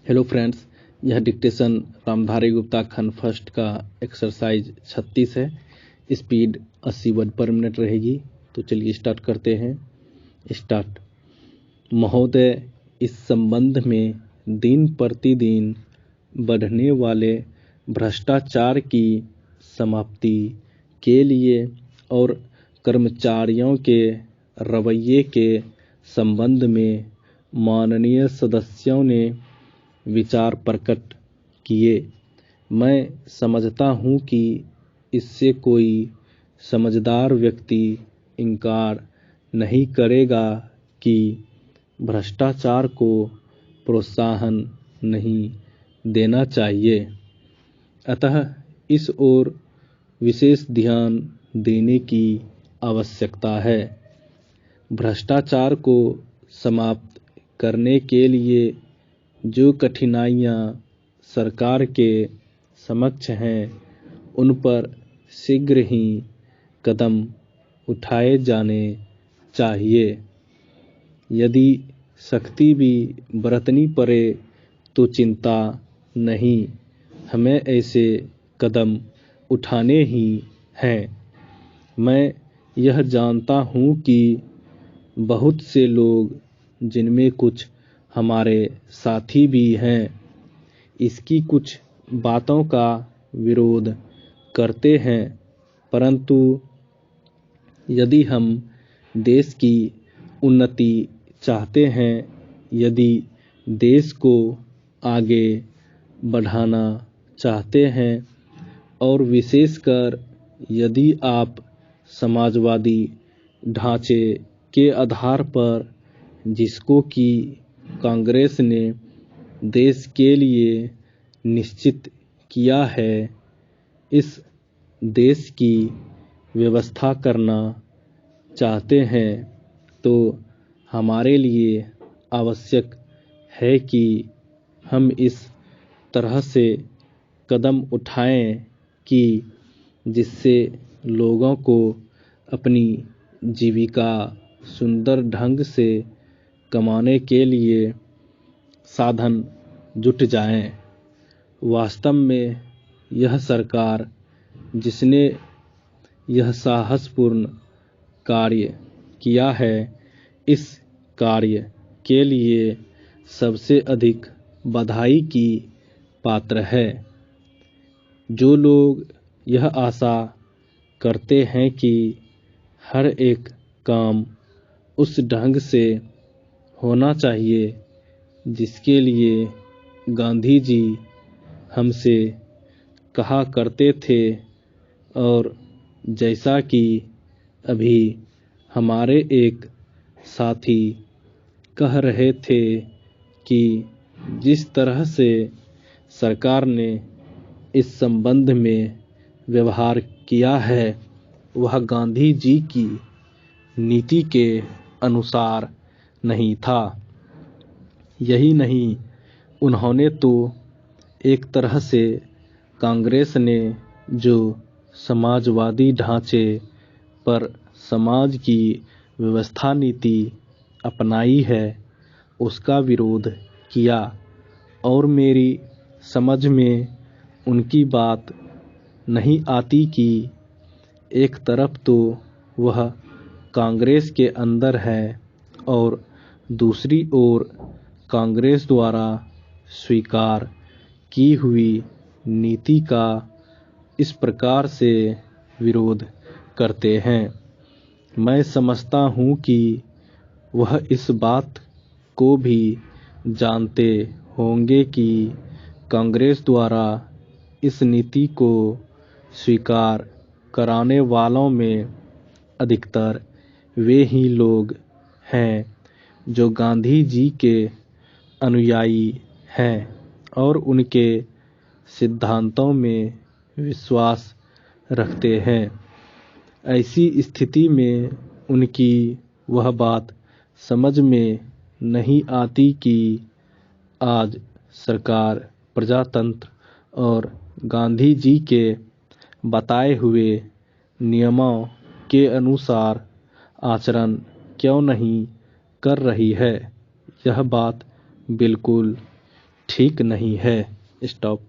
Hello friends, यह dictation Ramdhari Gupta खंड first का एक्सरसाइज 36 है। स्पीड 80 वर्ड पर मिनट रहेगी। तो चलिए स्टार्ट करते हैं। स्टार्ट। महोदय, इस संबंध में दिन प्रतिदिन बढ़ने वाले भ्रष्टाचार की समाप्ति के लिए और कर्मचारियों के रवैये के संबंध में माननीय सदस्यों ने विचार प्रकट किए। मैं समझता हूँ कि इससे कोई समझदार व्यक्ति इनकार नहीं करेगा कि भ्रष्टाचार को प्रोत्साहन नहीं देना चाहिए। अतः इस ओर विशेष ध्यान देने की आवश्यकता है। भ्रष्टाचार को समाप्त करने के लिए जो कठिनाइयाँ सरकार के समक्ष हैं, उन पर शीघ्र ही कदम उठाए जाने चाहिए। यदि सख्ती भी बरतनी पड़े तो चिंता नहीं, हमें ऐसे कदम उठाने ही हैं। मैं यह जानता हूँ कि बहुत से लोग, जिनमें कुछ हमारे साथी भी हैं, इसकी कुछ बातों का विरोध करते हैं, परंतु यदि हम देश की उन्नति चाहते हैं, यदि देश को आगे बढ़ाना चाहते हैं और विशेषकर यदि आप समाजवादी ढांचे के आधार पर, जिसको कि कांग्रेस ने देश के लिए निश्चित किया है, इस देश की व्यवस्था करना चाहते हैं, तो हमारे लिए आवश्यक है कि हम इस तरह से कदम उठाएं कि जिससे लोगों को अपनी जीविका सुंदर ढंग से कमाने के लिए साधन जुट जाएं। वास्तव में यह सरकार, जिसने यह साहसपूर्ण कार्य किया है, इस कार्य के लिए सबसे अधिक बधाई की पात्र है। जो लोग यह आशा करते हैं कि हर एक काम उस ढंग से होना चाहिए जिसके लिए गांधी जी हमसे कहा करते थे, और जैसा कि अभी हमारे एक साथी कह रहे थे कि जिस तरह से सरकार ने इस संबंध में व्यवहार किया है, वह गांधी जी की नीति के अनुसार नहीं था। यही नहीं, उन्होंने तो एक तरह से कांग्रेस ने जो समाजवादी ढांचे पर समाज की व्यवस्था नीति अपनाई है, उसका विरोध किया। और मेरी समझ में उनकी बात नहीं आती कि एक तरफ तो वह कांग्रेस के अंदर है और दूसरी ओर कांग्रेस द्वारा स्वीकार की हुई नीति का इस प्रकार से विरोध करते हैं। मैं समझता हूँ कि वह इस बात को भी जानते होंगे कि कांग्रेस द्वारा इस नीति को स्वीकार कराने वालों में अधिकतर वे ही लोग हैं जो गांधी जी के अनुयायी हैं और उनके सिद्धांतों में विश्वास रखते हैं। ऐसी स्थिति में उनकी वह बात समझ में नहीं आती कि आज सरकार प्रजातंत्र और गांधी जी के बताए हुए नियमों के अनुसार आचरण क्यों नहीं कर रही है। यह बात बिल्कुल ठीक नहीं है। स्टॉप।